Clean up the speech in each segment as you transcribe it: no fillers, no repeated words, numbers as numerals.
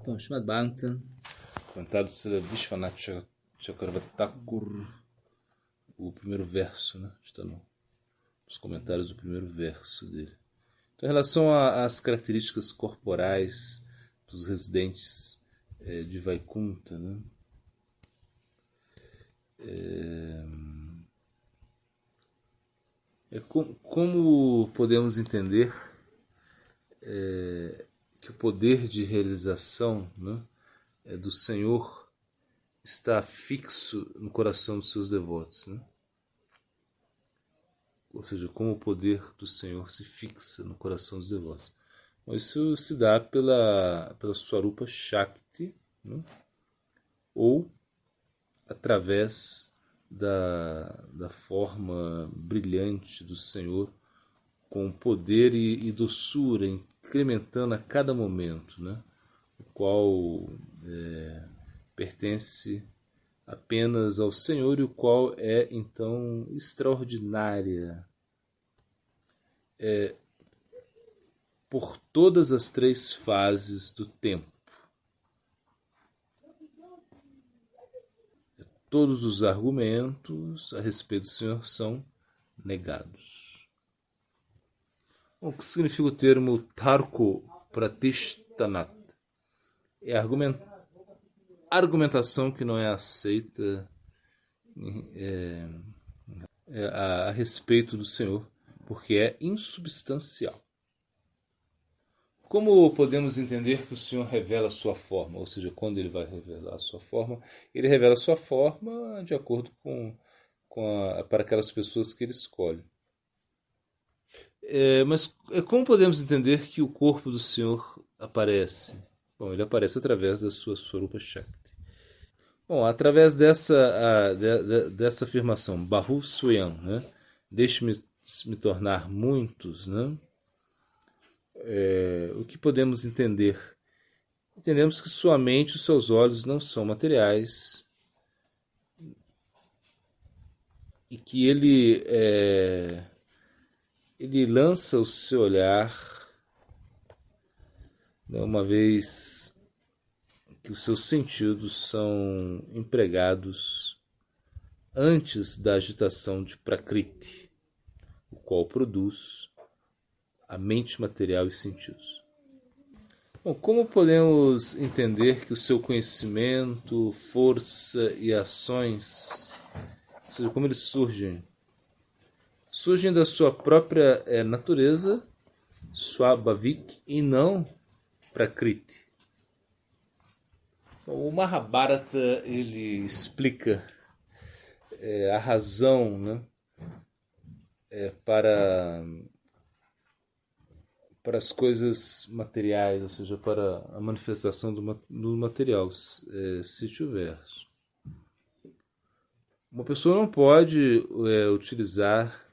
Então, Srimad Bhagavatam, comentário de Srila Vishwanath Chakravarti, o primeiro verso, né? Está nos comentários do primeiro verso dele. Então, em relação às características corporais dos residentes de Vaikunta, né? Como podemos entender que o poder de realização, né, do Senhor está fixo no coração dos seus devotos, né? Ou seja, como o poder do Senhor se fixa no coração dos devotos. Bom, isso se dá pela Swarupa Shakti, né? Ou através da forma brilhante do Senhor, com poder e doçura, incrementando a cada momento, né? O qual pertence apenas ao Senhor e o qual é, então, extraordinária por todas as três fases do tempo. Todos os argumentos a respeito do Senhor são negados. O que significa o termo Tarko Pratishtanat? É argumentação que não é aceita a respeito do Senhor, porque é insubstancial. Como podemos entender que o Senhor revela a sua forma? Ou seja, quando ele vai revelar a sua forma, ele revela a sua forma de acordo para aquelas pessoas que ele escolhe. Mas como podemos entender que o corpo do Senhor aparece? Bom, ele aparece através da sua Swarupa Shakti. Bom, através dessa afirmação, Bahu Swayam, né? Deixe-me me tornar muitos, né? O que podemos entender? Entendemos que sua mente e os seus olhos não são materiais e que ele lança o seu olhar, né, uma vez que os seus sentidos são empregados antes da agitação de Prakriti, o qual produz a mente material e sentidos. Bom, como podemos entender que o seu conhecimento, força e ações, ou seja, como eles surgem? Surgem da sua própria natureza, Swabhavik, e não Prakriti. O Mahabharata ele explica a razão, né, para as coisas materiais, ou seja, para a manifestação do material. Cite o verso. Uma pessoa não pode utilizar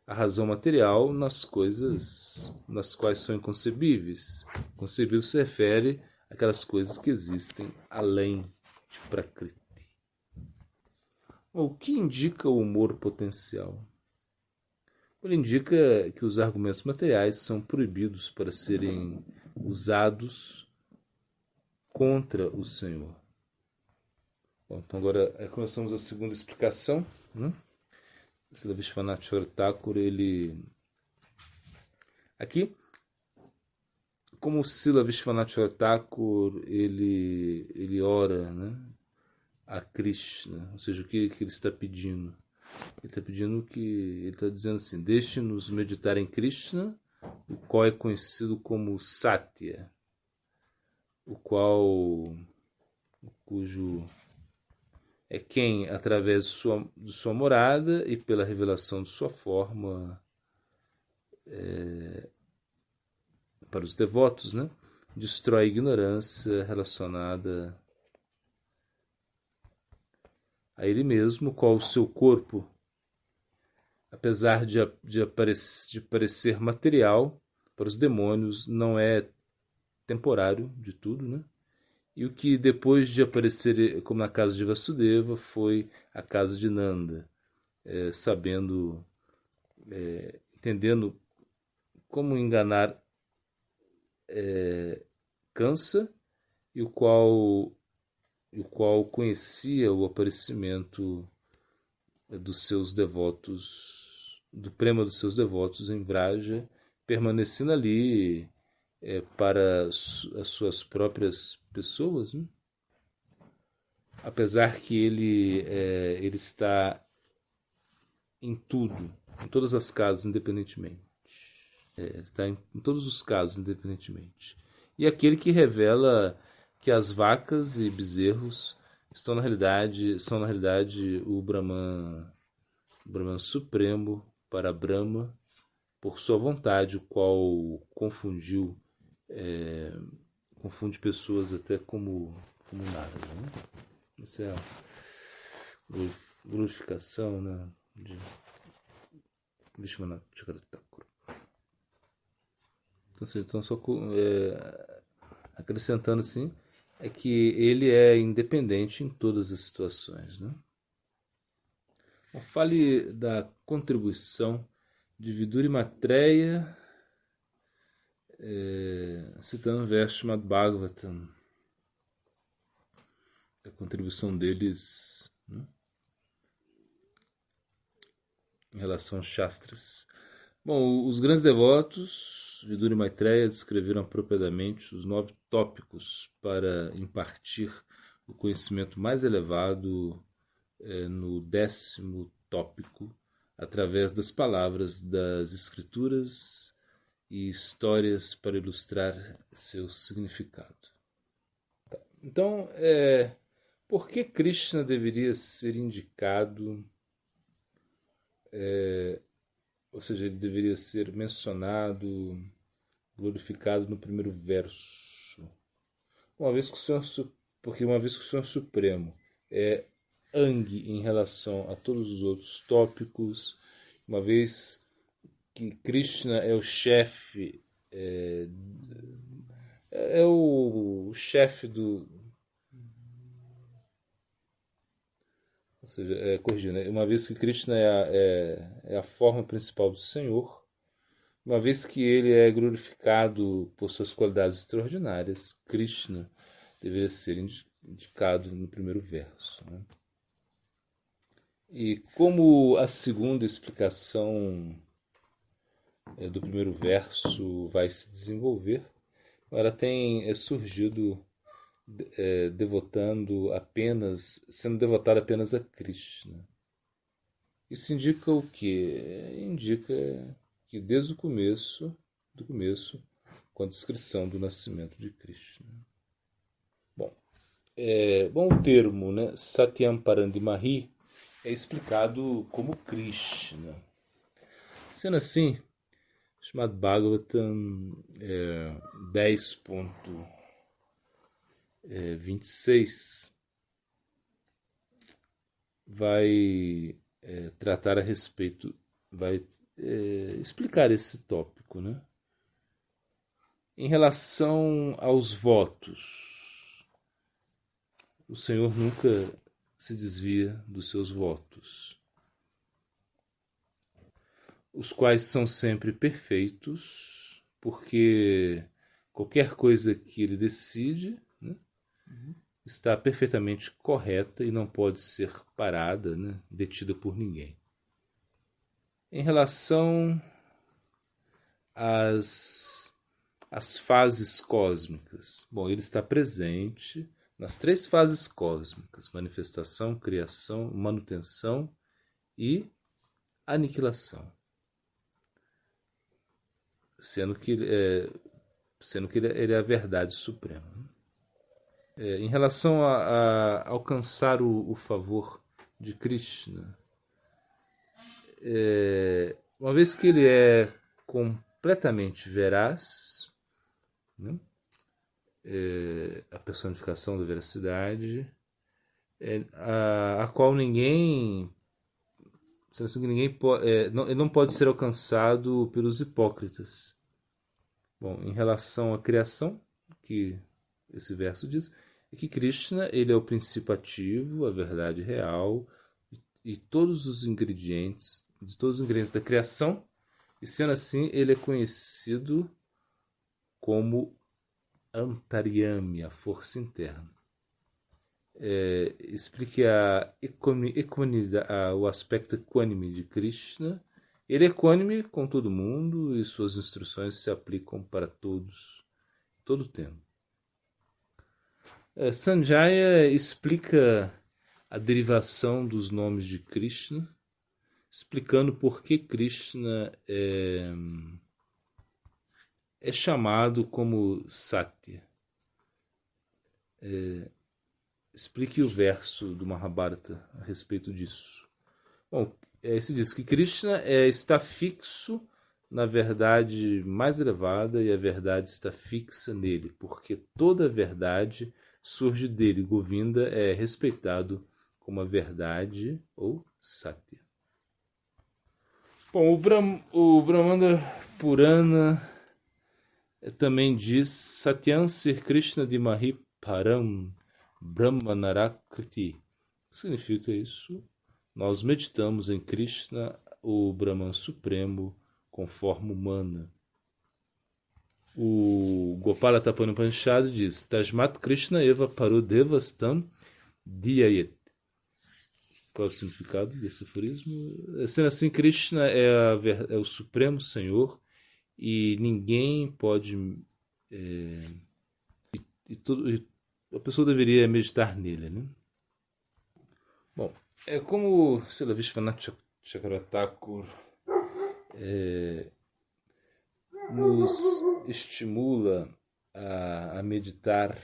a razão material nas coisas nas quais são inconcebíveis. Concebível se refere àquelas coisas que existem além de Prakriti. O que indica o humor potencial? Ele indica que os argumentos materiais são proibidos para serem usados contra o Senhor. Bom, então agora começamos a segunda explicação, né? Srila Vishwanath Thakur, ele... Aqui, como o Srila Vishwanath Thakur, ele ora, né, a Krishna, ou seja, o que ele está pedindo? Ele está pedindo ele está dizendo assim: deixe-nos meditar em Krishna, o qual é conhecido como Satya, cujo é quem, através de sua morada e pela revelação de sua forma para os devotos, né, destrói a ignorância relacionada a ele mesmo, qual o seu corpo, apesar de parecer material para os demônios, não é temporário de tudo, né? E o que depois de aparecer, como na casa de Vasudeva, foi a casa de Nanda, entendendo como enganar cansa e o qual conhecia o aparecimento dos seus devotos, do prema dos seus devotos em Vraja, permanecendo ali para as suas próprias pessoas, né? Apesar que ele está em tudo, em todas as casas, independentemente. Está em todos os casos, independentemente. E aquele que revela que as vacas e bezerros são na realidade o Brahman supremo para Brahma, por sua vontade, o qual confunde pessoas até como nada. Né? Isso é a glorificação, né, de Vishwanath Chakravarti. Então só acrescentando assim, é que ele é independente em todas as situações. Né? Fale da contribuição de Vidura e Maitreya, citando o verso chamado Bhagavatam, a contribuição deles, né, em relação aos Shastras. Bom, os grandes devotos, Vidura e Maitreya, descreveram apropriadamente os 9 tópicos para impartir o conhecimento mais elevado no 10º tópico, através das palavras das escrituras e histórias para ilustrar seu significado. Então, por que Krishna deveria ser indicado, ou seja, ele deveria ser mencionado, glorificado no primeiro verso? Porque uma vez que o Senhor Supremo é Ang em relação a todos os outros tópicos, uma vez que Krishna é o chefe, é o chefe do... Ou seja, corrigindo, né? Uma vez que Krishna é a forma principal do Senhor, uma vez que ele é glorificado por suas qualidades extraordinárias, Krishna deveria ser indicado no primeiro verso. Né? E como a segunda explicação do primeiro verso vai se desenvolver, ela tem surgido sendo devotada apenas a Krishna. Isso indica o quê? Indica que desde o começo, com a descrição do nascimento de Krishna. Bom, o termo, né, Satyam Parandimahi, é explicado como Krishna. Sendo assim, chamado Bhagavatam 10.26 vai tratar a respeito, vai explicar esse tópico, né? Em relação aos votos, o Senhor nunca se desvia dos seus votos, os quais são sempre perfeitos, porque qualquer coisa que ele decide, né, está perfeitamente correta e não pode ser parada, né, detida por ninguém. Em relação às fases cósmicas, bom, ele está presente nas 3 fases cósmicas: manifestação, criação, manutenção e aniquilação. Sendo que ele é a verdade suprema. Em relação a alcançar o favor de Krishna, uma vez que ele é completamente veraz, né, a personificação da veracidade, a qual ninguém ele não pode ser alcançado pelos hipócritas. Bom, em relação à criação, que esse verso diz, é que Krishna ele é o princípio ativo, a verdade real e todos os ingredientes da criação, e sendo assim ele é conhecido como Antaryami, a força interna. Explique o aspecto equânime de Krishna. Ele é equânime com todo mundo e suas instruções se aplicam para todos, todo o tempo. Sanjaya explica a derivação dos nomes de Krishna, explicando por que Krishna é chamado como Satya. Explique o verso do Mahabharata a respeito disso. Bom, se diz que Krishna está fixo na verdade mais elevada e a verdade está fixa nele, porque toda a verdade surge dele. Govinda é respeitado como a verdade ou Satya. Bom, o Brahmanda Purana também diz Satyam Sir Krishna Dimahi Param Brahmanarakriti. O que significa isso? Nós meditamos em Krishna, o Brahman Supremo, com forma humana. O Gopala Tapani Upanishad diz Tajmat Krishna Eva Parudevastam Dhyayet. Qual é o significado desse aforismo? Sendo assim, Krishna é o Supremo Senhor e ninguém pode... a pessoa deveria meditar nele, né? Bom, como Srila Vishwanath Chakravarti nos estimula a meditar,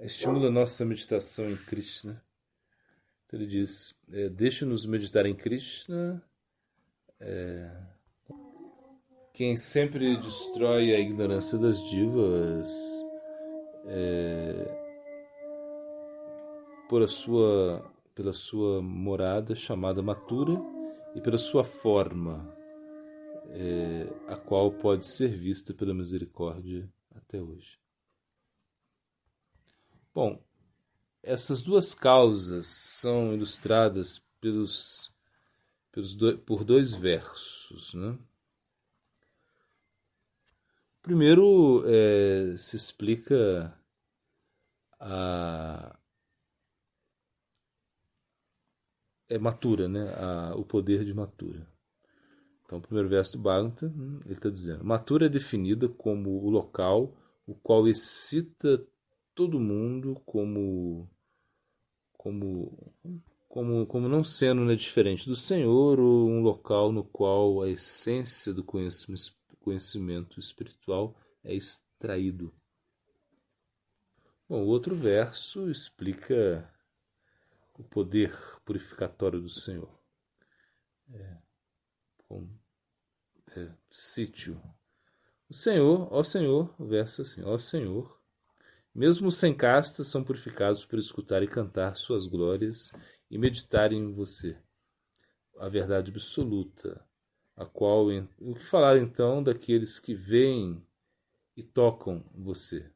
estimula a nossa meditação em Krishna. Então ele diz, deixa-nos meditar em Krishna, quem sempre destrói a ignorância das divas pela sua morada chamada Mathura e pela sua forma, a qual pode ser vista pela misericórdia até hoje. Bom, essas duas causas são ilustradas por dois versos, né? Primeiro se explica Mathura, né? O poder de Mathura. Então, o primeiro verso do Bhagavatam, ele está dizendo: Mathura é definida como o local o qual excita todo mundo como não sendo, né, diferente do Senhor, ou um local no qual a essência do conhecimento espiritual é extraído. Bom, o outro verso explica o poder purificatório do Senhor. Sítio. O Senhor, o verso assim, ó Senhor, mesmo sem castas são purificados por escutar e cantar suas glórias e meditar em você, a verdade absoluta, a qual, o que falar então daqueles que veem e tocam você?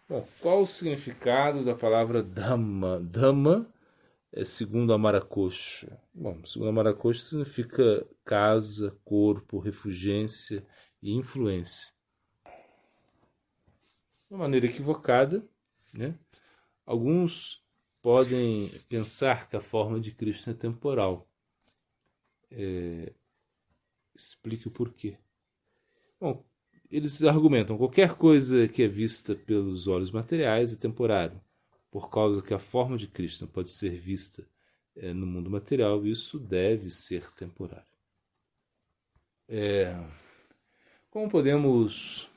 Bom, qual o significado da palavra Dhamma? Dhamma segundo Amaracosha. Bom, segundo Amaracosha significa casa, corpo, refugência e influência. De uma maneira equivocada, né? Alguns podem pensar que a forma de Krishna é temporal. Explique o porquê. Bom, eles argumentam que qualquer coisa que é vista pelos olhos materiais é temporário. Por causa que a forma de Krishna pode ser vista no mundo material, isso deve ser temporário. Como podemos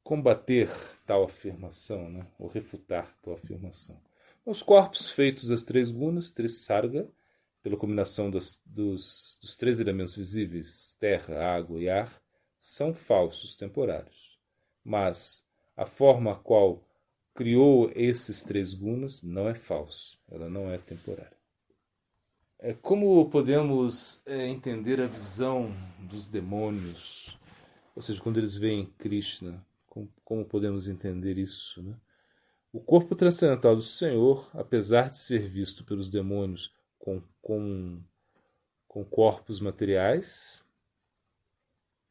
combater tal afirmação, né? Ou refutar tal afirmação? Os corpos feitos das três gunas, Trisarga, pela combinação dos três elementos visíveis, terra, água e ar, são falsos, temporários. Mas a forma a qual criou esses três gunas não é falsa, ela não é temporária. Como podemos entender a visão dos demônios, ou seja, quando eles veem Krishna, como podemos entender isso, né? O corpo transcendental do Senhor, apesar de ser visto pelos demônios com corpos materiais,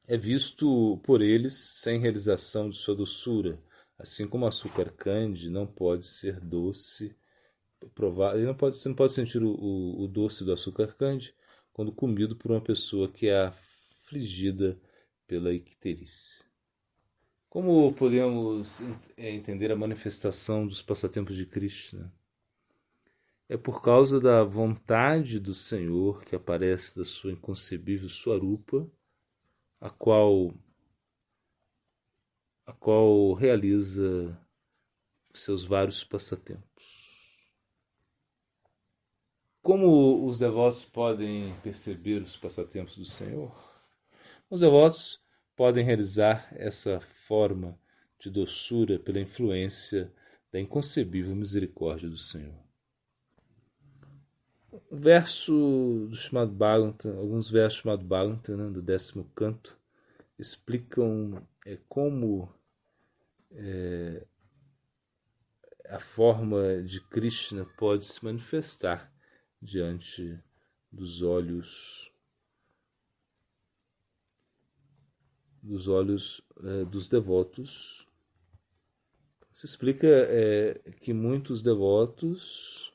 é visto por eles sem realização de sua doçura, assim como o açúcar cande não pode ser doce, ele não pode, você não pode sentir o doce do açúcar cande quando comido por uma pessoa que é afligida pela icterícia. Como podemos entender a manifestação dos passatempos de Krishna? É por causa da vontade do Senhor que aparece da sua inconcebível Swarupa, a qual realiza seus vários passatempos. Como os devotos podem perceber os passatempos do Senhor? Os devotos podem realizar essa forma de doçura pela influência da inconcebível misericórdia do Senhor. Um verso do Srimad Bhagavatam, alguns versos do Srimad Bhagavatam, né, do 10º canto, explicam como a forma de Krishna pode se manifestar diante dos olhos dos devotos. Se explica que muitos devotos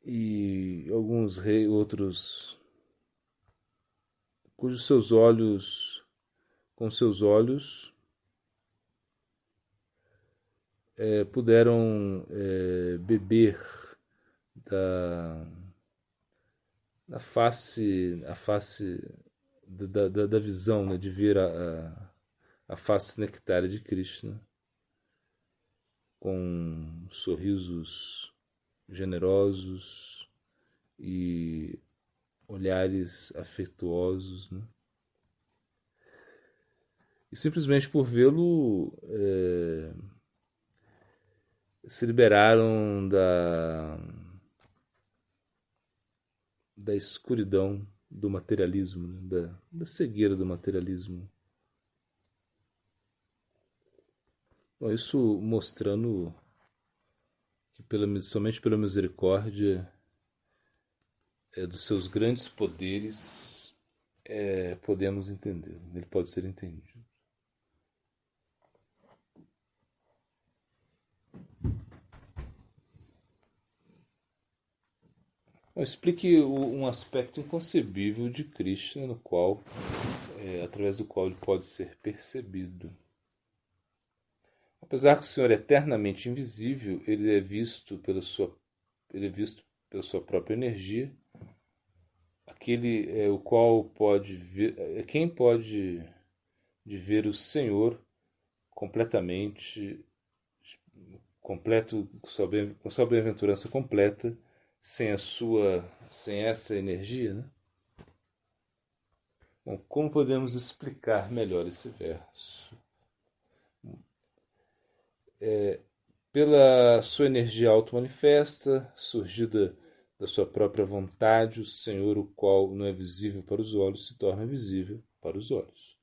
e alguns outros cujos seus olhos, com seus olhos, puderam beber da face, da visão, né, de ver a face nectária de Krishna, com sorrisos generosos e olhares afetuosos, né? E simplesmente por vê-lo se liberaram da escuridão do materialismo, né? da cegueira do materialismo. Bom, isso mostrando que somente pela misericórdia dos seus grandes poderes podemos entender. Ele pode ser entendido. Explique um aspecto inconcebível de Krishna, no qual, através do qual ele pode ser percebido. Apesar que o Senhor é eternamente invisível, ele é visto pela sua própria energia. Aquele o qual pode ver, quem pode ver o Senhor completamente, completo, com sua bem-aventurança completa, sem essa energia, né? Bom, como podemos explicar melhor esse verso? Pela sua energia auto-manifesta, surgida da sua própria vontade, o Senhor, o qual não é visível para os olhos, se torna visível para os olhos.